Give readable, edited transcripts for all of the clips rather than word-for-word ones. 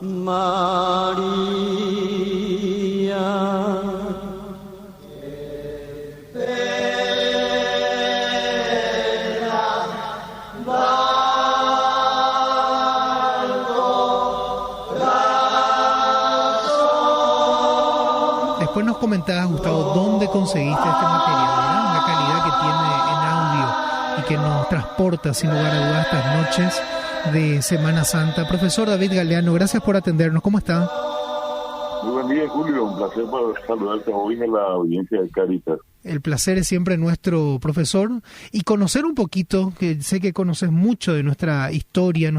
María. Después nos comentabas, Gustavo, dónde conseguiste este material, ¿verdad? La calidad que tiene en audio y que nos transporta, sin lugar a dudas, estas noches de Semana Santa. Profesor David Galeano, gracias por atendernos. ¿Cómo está? Muy buen día, Julio. Un placer saludarte hoy en la audiencia de Caritas. El placer es siempre nuestro, profesor, y conocer un poquito, que sé que conoces mucho de nuestra historia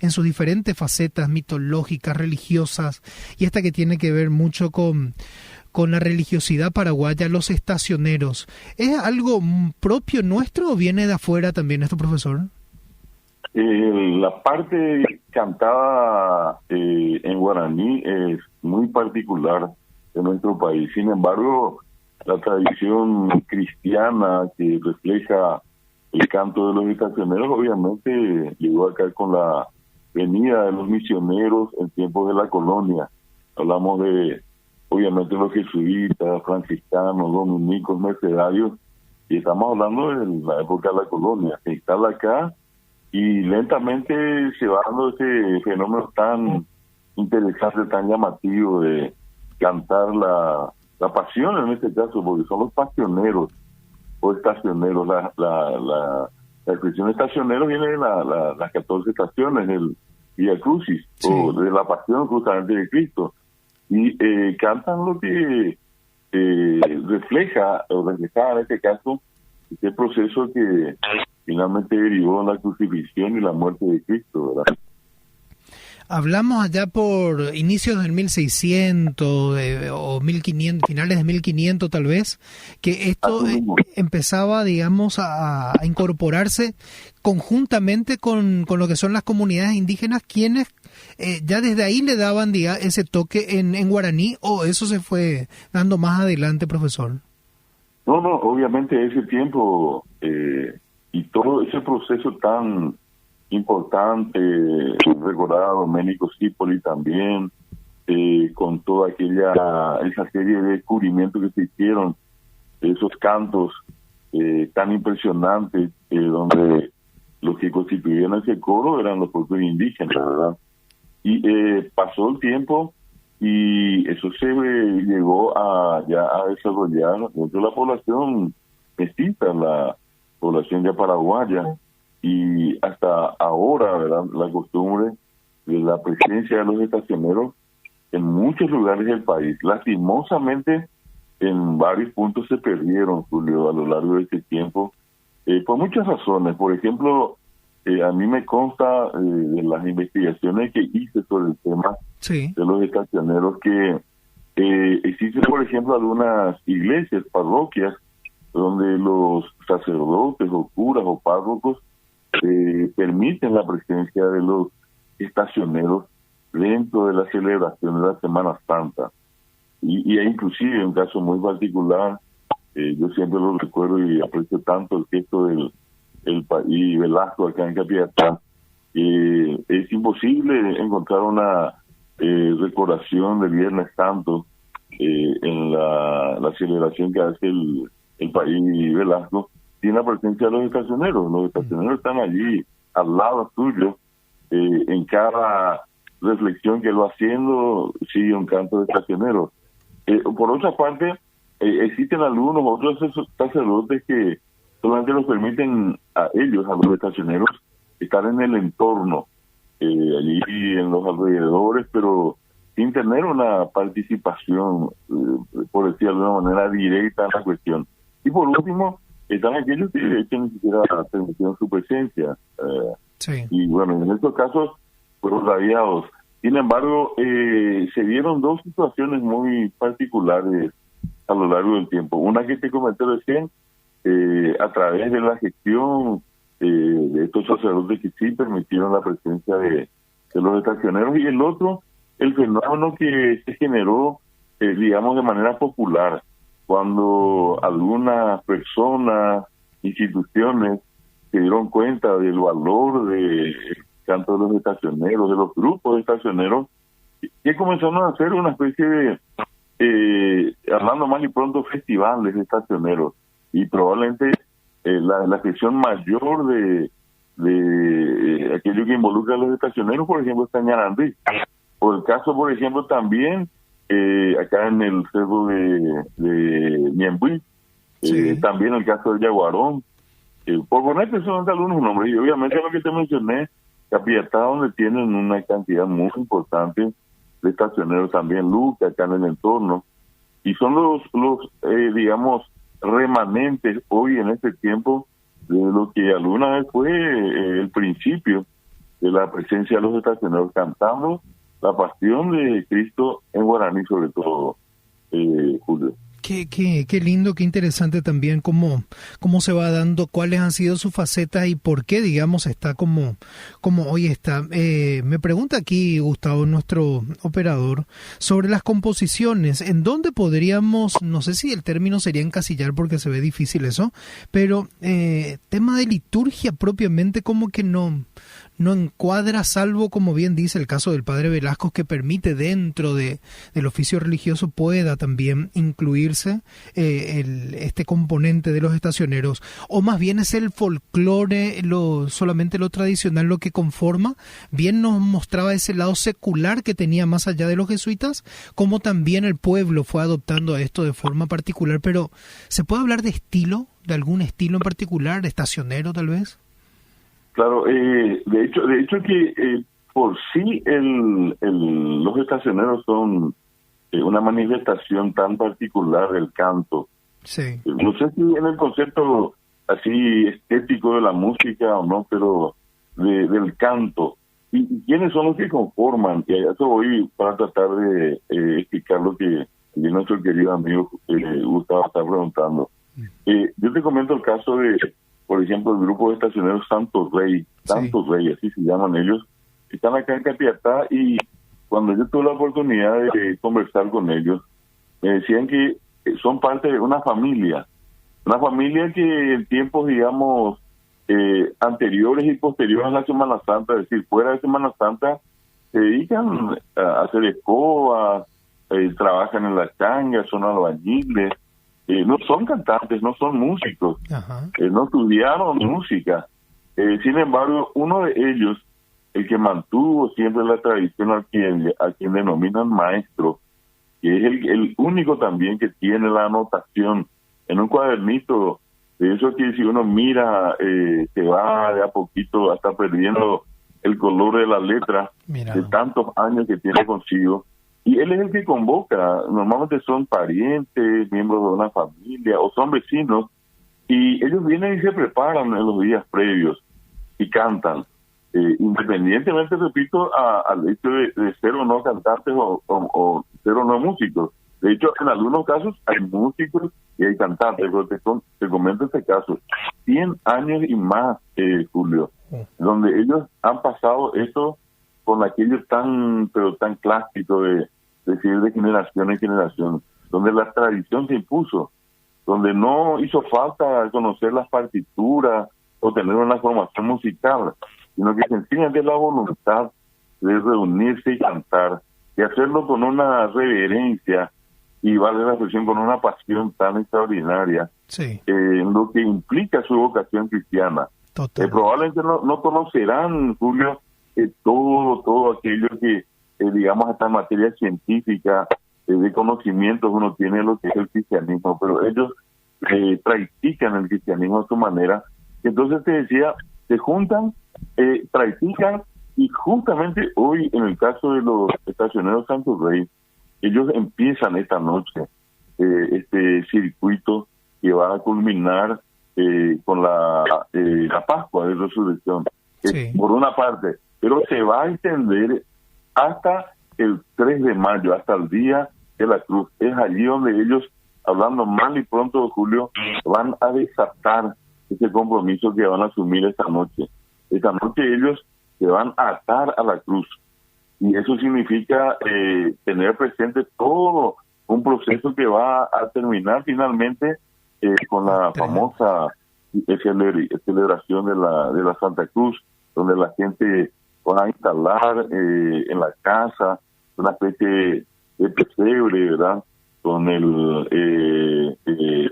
en sus diferentes facetas mitológicas, religiosas, y esta que tiene que ver mucho con la religiosidad paraguaya, los estacioneros. ¿Es algo propio nuestro o viene de afuera también esto, profesor? La parte cantada en guaraní es muy particular de nuestro país. Sin embargo, la tradición cristiana que refleja el canto de los estacioneros obviamente llegó acá con la venida de los misioneros en tiempos de la colonia. Hablamos de, obviamente, los jesuitas, franciscanos, dominicos, mercedarios, y estamos hablando de la época de la colonia. Se instala acá y lentamente se va dando ese fenómeno tan interesante, tan llamativo de cantar la pasión en este caso, porque son los pasioneros o estacioneros. La expresión estacionero viene de las 14 estaciones del Vía Crucis, sí, o de la pasión justamente de Cristo. Y cantan lo que refleja en este caso este proceso que finalmente derivó en la crucifixión y la muerte de Cristo, ¿verdad? Hablamos allá por inicios del 1600 o 1500, finales de 1500 tal vez, que esto empezaba, digamos, a incorporarse conjuntamente con lo que son las comunidades indígenas, quienes ya desde ahí le daban, digamos, ese toque en guaraní, o eso se fue dando más adelante, profesor. No, obviamente ese tiempo y todo ese proceso tan importante, recordar a Domenico Scipoli también, con toda esa serie de descubrimientos que se hicieron, esos cantos tan impresionantes, donde los que constituían ese coro eran los propios indígenas, ¿verdad? Y pasó el tiempo y eso se llegó a desarrollar dentro de la población mestiza, la población ya paraguaya, y hasta ahora, ¿verdad?, la costumbre de la presencia de los estacioneros en muchos lugares del país. Lastimosamente, en varios puntos se perdieron, Julio, a lo largo de este tiempo, por muchas razones. Por ejemplo, a mí me consta de las investigaciones que hice sobre el tema, sí, de los estacioneros, que existen, por ejemplo, algunas iglesias, parroquias, donde los sacerdotes o curas o párrocos permiten la presencia de los estacioneros dentro de la celebración de la Semana Santa. Y hay inclusive un caso muy particular, yo siempre lo recuerdo y aprecio tanto el gesto del país Velasco acá en Capiatá. Es imposible encontrar una recordación del Viernes Santo en la celebración que hace el país Velasco sin la presencia de los estacioneros. Los estacioneros están allí al lado suyo, en cada reflexión que va haciendo sigue un canto de estacioneros. Por otra parte, existen algunos otros sacerdotes que solamente los permiten a ellos, a los estacioneros, estar en el entorno, allí en los alrededores, pero sin tener una participación, por decir de alguna manera, directa en la cuestión. Y por último, están aquellos que ni siquiera permitieron su presencia. Sí. Y bueno, en estos casos fueron radiados. Sin embargo, se dieron dos situaciones muy particulares a lo largo del tiempo. Una que te comenté recién, a través de la gestión de estos sacerdotes que sí permitieron la presencia de los estacioneros, y el otro, el fenómeno que se generó, digamos, de manera popular, cuando algunas personas, instituciones, se dieron cuenta del valor de canto de los estacioneros, de los grupos de estacioneros, que comenzaron a hacer una especie de, hablando mal y pronto, festivales de estacioneros. Y probablemente la expresión mayor de aquello que involucra a los estacioneros, por ejemplo, está en Ñarandí. O el caso, por ejemplo, también acá en el cerro de Ñembuí, también el caso de Yaguarón. Por ponerte solamente algunos nombres, y obviamente lo que te mencioné, Capiatá, donde tienen una cantidad muy importante de estacioneros, también Luca, acá en el entorno, y son los digamos, remanentes hoy en este tiempo de lo que alguna vez fue el principio de la presencia de los estacioneros, cantando la pasión de Cristo en guaraní, sobre todo, Julio. Qué lindo, qué interesante también cómo se va dando, cuáles han sido sus facetas y por qué, digamos, está como hoy está. Me pregunta aquí Gustavo, nuestro operador, sobre las composiciones. ¿En dónde podríamos, no sé si el término sería encasillar porque se ve difícil eso, pero tema de liturgia propiamente como que no encuadra, salvo, como bien dice el caso del padre Velasco, que permite dentro del oficio religioso pueda también incluirse este componente de los estacioneros, o más bien es el folclore, solamente lo tradicional lo que conforma. Bien nos mostraba ese lado secular que tenía más allá de los jesuitas, como también el pueblo fue adoptando a esto de forma particular. Pero ¿se puede hablar de estilo, de algún estilo en particular, de estacionero tal vez? Claro, de hecho que por sí los estacioneros son una manifestación tan particular del canto. Sí. No sé si en el concepto así estético de la música o no, pero del canto. ¿Y quiénes son los que conforman? Y a eso voy para tratar de explicar lo que nuestro querido amigo Gustavo está preguntando. Yo te comento el caso de, por ejemplo, el grupo de estacioneros Santo Rey, así se llaman ellos, están acá en Capiatá, y cuando yo tuve la oportunidad de conversar con ellos, me decían que son parte de una familia que en tiempos, digamos, anteriores y posteriores a la Semana Santa, es decir, fuera de Semana Santa, se dedican a hacer escobas, trabajan en las changas, son albañiles, no son cantantes, no son músicos, no estudiaron música. Sin embargo, uno de ellos, el que mantuvo siempre la tradición, a quien denominan maestro, que es el único también que tiene la anotación en un cuadernito, de eso que si uno mira, se va de a poquito hasta perdiendo el color de la letra. Mira, de tantos años que tiene consigo. Y él es el que convoca. Normalmente son parientes, miembros de una familia o son vecinos, y ellos vienen y se preparan en los días previos y cantan. Independientemente, repito, al hecho de ser o no cantantes o ser o no músicos. De hecho, en algunos casos hay músicos y hay cantantes, pero te comento este caso. 100 años y más, Julio, donde ellos han pasado esto con aquello tan clásico de decir de generación en generación, donde la tradición se impuso, donde no hizo falta conocer las partituras o tener una formación musical, sino que sencillamente la voluntad de reunirse y cantar, y hacerlo con una reverencia y, vale la expresión, con una pasión tan extraordinaria, en lo que implica su vocación cristiana. Probablemente no conocerán, Julio, todo aquello que, digamos, hasta en materia científica, de conocimientos uno tiene lo que es el cristianismo, pero ellos practican el cristianismo a su manera. Entonces te decía, se juntan, practican, y justamente hoy, en el caso de los estacioneros Santo Rey, ellos empiezan esta noche este circuito que va a culminar con la Pascua de Resurrección, por una parte, pero se va a extender hasta el 3 de mayo, hasta el Día de la Cruz. Es allí donde ellos, hablando mal y pronto, Julio, van a desatar ese compromiso que van a asumir esta noche. Esta noche ellos se van a atar a la cruz, y eso significa tener presente todo un proceso que va a terminar finalmente con la famosa celebración de la Santa Cruz, donde la gente van a instalar en la casa una especie de pesebre, ¿verdad? Con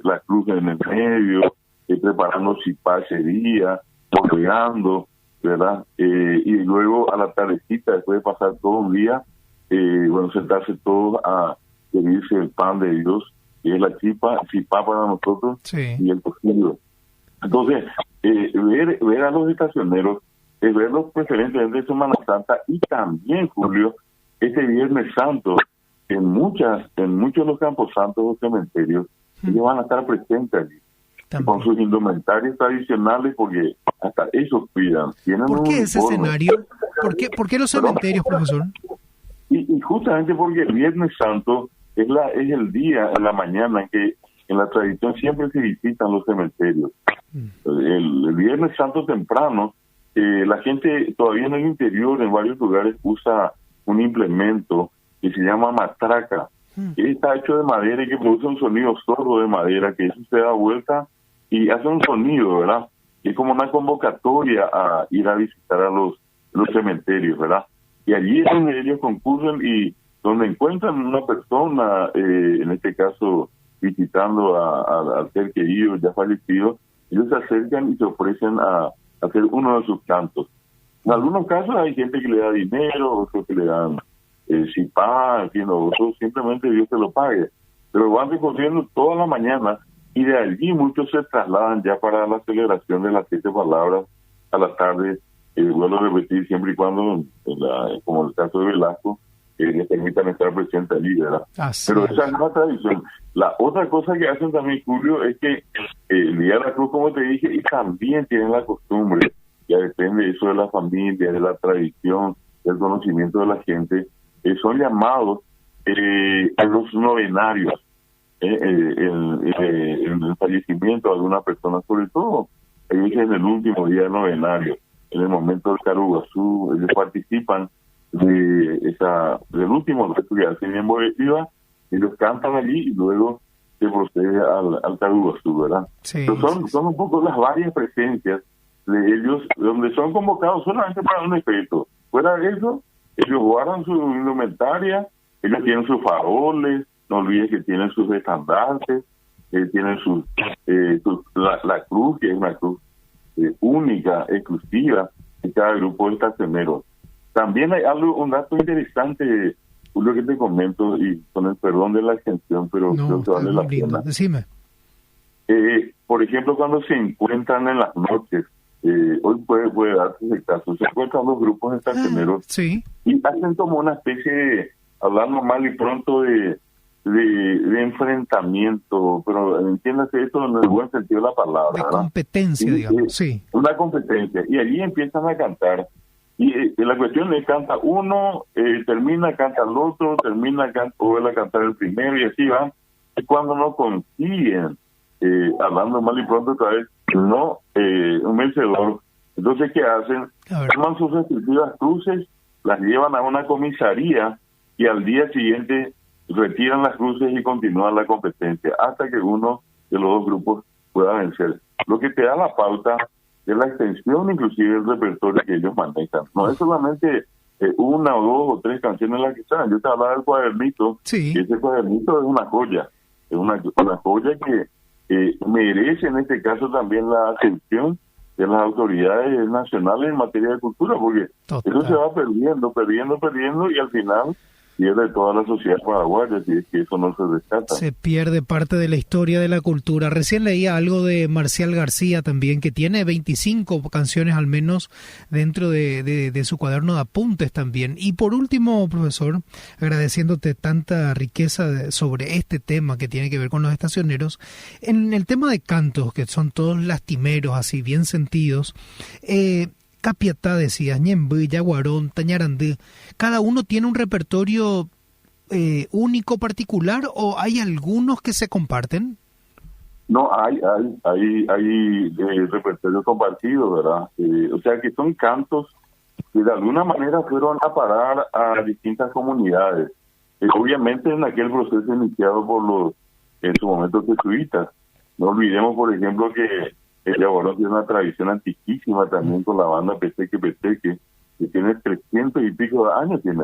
la cruz en el medio, preparando cipá ese día, colgando, ¿verdad? Y luego a la tardecita, después de pasar todo un día, sentarse todos a servirse el pan de Dios, que es la cipá para nosotros, sí, y el cocido. Entonces, ver a los estacioneros, verlos preferentemente de Semana Santa, y también, Julio, este Viernes Santo, en muchos de los campos santos o cementerios, ellos van a estar presentes allí, con sus indumentarios tradicionales, porque hasta ellos cuidan. ¿Por qué ese escenario? ¿Por qué los cementerios, profesor? Y justamente porque el Viernes Santo es el día, en la mañana, en que en la tradición siempre se visitan los cementerios. El Viernes Santo temprano, la gente todavía en el interior, en varios lugares, usa un implemento que se llama matraca, que está hecho de madera y que produce un sonido sordo de madera, que eso se da vuelta y hace un sonido, ¿verdad? Y es como una convocatoria a ir a visitar a los cementerios, ¿verdad? Y allí es donde ellos concurren y donde encuentran una persona, en este caso visitando al ser querido, ya fallecido, ellos se acercan y se ofrecen a hacer uno de sus cantos. En algunos casos hay gente que le da dinero, otros que le dan cipá, en fin, otros simplemente Dios te lo pague. Pero van recorriendo toda la mañana y de allí muchos se trasladan ya para la celebración de las 7 palabras a la tarde. Vuelvo a repetir, siempre y cuando, como en el caso de Velasco, les permitan estar presentes allí, ¿verdad? Pero esa es una tradición. La otra cosa que hacen también, Julio, es que el Día de la Cruz, como te dije, y también tienen la costumbre, ya depende eso de la familia, de la tradición, del conocimiento de la gente, son llamados a los novenarios, el fallecimiento de alguna persona, sobre todo, ellos en el último día del novenario, en el momento del Caruguazú, ellos participan del último reto que hacen en Boetiva, ellos cantan allí y luego se procede al Caruguazú, ¿verdad? Sí, son un poco las varias presencias de ellos, donde son convocados solamente para un efecto. Fuera de eso, ellos guardan su indumentaria, ellos tienen sus faroles, no olvides que tienen sus estandartes, tienen la cruz, que es una cruz única, exclusiva de cada grupo de estacioneros. También hay un dato interesante, Julio, que te comento, y con el perdón de la extensión, pero creo que vale la pena. Decime. Por ejemplo, cuando se encuentran en las noches, hoy puede darse ese caso, se encuentran los grupos de estacioneros sí, y hacen como una especie de, hablando mal y pronto, de enfrentamiento, pero entiéndase esto en el buen sentido de la palabra, de ¿verdad? competencia, digamos, sí. Una competencia, y allí empiezan a cantar, y la cuestión es canta uno, termina, canta el otro, termina, vuelve a cantar el primero, y así van, y cuando no consiguen, hablando mal y pronto otra vez, no un vencedor, entonces ¿qué hacen? Toman sus respectivas cruces, las llevan a una comisaría, y al día siguiente retiran las cruces y continúan la competencia hasta que uno de los dos grupos pueda vencer. Lo que te da la pauta de la extensión inclusive del repertorio que ellos manejan. No es solamente una o dos o tres canciones las que están. Yo te hablaba del cuadernito, sí. Y ese cuadernito es una joya. Es una joya que merece en este caso también la atención de las autoridades nacionales en materia de cultura, porque eso se va perdiendo y al final pierde toda la sociedad paraguaya, si es que eso no se rescata. Se pierde parte de la historia de la cultura. Recién leía algo de Marcial García también, que tiene 25 canciones al menos dentro de su cuaderno de apuntes también. Y por último, profesor, agradeciéndote tanta riqueza sobre este tema que tiene que ver con los estacioneros, en el tema de cantos, que son todos lastimeros, así bien sentidos, Capiatá, decías, Ñemby, Yaguarón, Tañarandí, ¿cada uno tiene un repertorio único, particular, o hay algunos que se comparten? No, hay repertorios compartidos, ¿verdad? O sea que son cantos que de alguna manera fueron a parar a distintas comunidades. Obviamente en aquel proceso iniciado por los, en su momento, jesuitas. No olvidemos, por ejemplo, que el Yaguarón tiene una tradición antiquísima también con la banda Peteque Peteque, que tiene 300 y pico de años, tiene.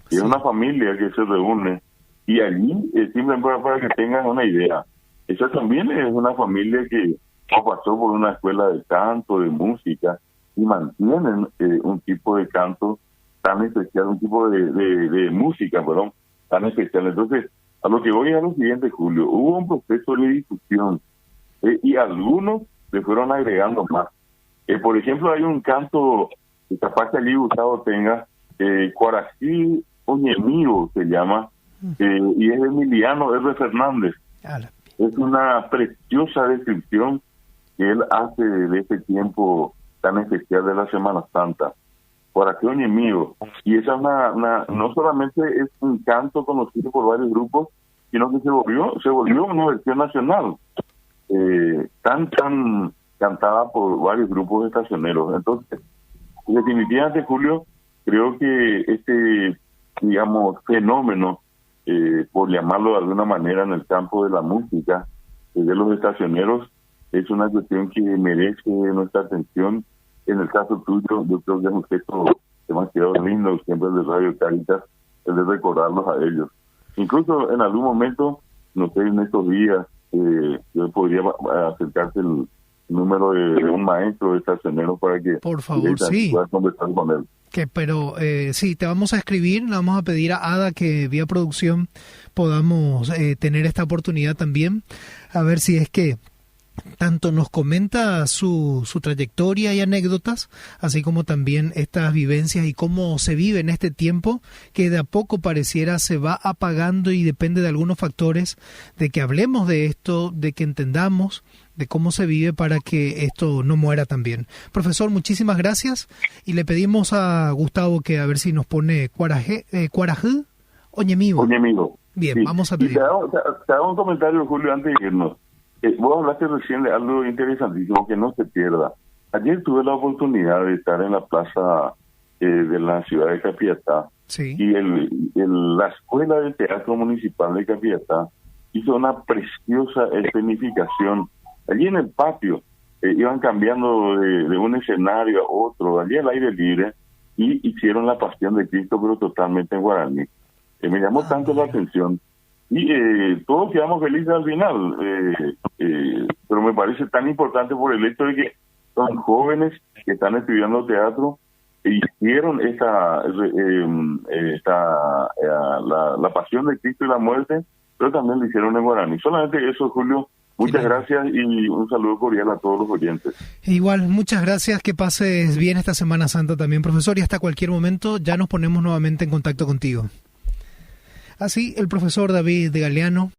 Y es una familia que se reúne. Y allí, simplemente para que tengan una idea, esa también es una familia que pasó por una escuela de canto, de música, y mantienen un tipo de canto tan especial, un tipo de música, perdón, tan especial. Entonces, a lo que voy a lo siguiente, Julio, hubo un proceso de discusión y algunos le fueron agregando más. Por ejemplo, hay un canto que capaz que allí Gustavo tenga, Cuarací Oñemío se llama, y es de Emiliano R. Fernández. Es una preciosa descripción que él hace de ese tiempo tan especial de la Semana Santa. Cuarací Oñemío. Y esa es no solamente es un canto conocido por varios grupos, sino que se volvió una versión nacional, tan cantada por varios grupos estacioneros. Entonces, definitivamente, Julio, creo que este, digamos, fenómeno, por llamarlo de alguna manera, en el campo de la música, de los estacioneros, es una cuestión que merece nuestra atención. En el caso tuyo, yo creo que es un gesto demasiado lindo, siempre el de Radio Caritas, el de recordarlos a ellos. Incluso en algún momento, no sé, en estos días, yo podría acercarte el número de un maestro de estacioneros para que por favor, sí, puedas conversar con él. Pero sí, te vamos a escribir, le vamos a pedir a Ada que vía producción podamos tener esta oportunidad también, a ver si es que tanto nos comenta su trayectoria y anécdotas, así como también estas vivencias y cómo se vive en este tiempo que de a poco pareciera se va apagando y depende de algunos factores, de que hablemos de esto, de que entendamos de cómo se vive para que esto no muera también. Profesor, muchísimas gracias y le pedimos a Gustavo que a ver si nos pone Cuarají Oñemío. Bien, sí. Vamos a pedir. Te hago un comentario, Julio, antes de irnos. Vos hablaste recién de algo interesantísimo que no se pierda. Ayer tuve la oportunidad de estar en la plaza de la ciudad de Capiatá, sí. Y la Escuela de Teatro Municipal de Capiatá hizo una preciosa escenificación. Allí en el patio iban cambiando de un escenario a otro, allí al aire libre, y hicieron la Pasión de Cristo, pero totalmente en guaraní. Me llamó tanto la atención. Y todos quedamos felices al final, pero me parece tan importante por el hecho de que son jóvenes que están estudiando teatro e hicieron la Pasión de Cristo y la muerte, pero también lo hicieron en guaraní. Solamente eso, Julio. Muchas gracias y un saludo cordial a todos los oyentes. Igual, muchas gracias, que pases bien esta Semana Santa también, profesor, y hasta cualquier momento ya nos ponemos nuevamente en contacto contigo. Así, el profesor David de Galeano.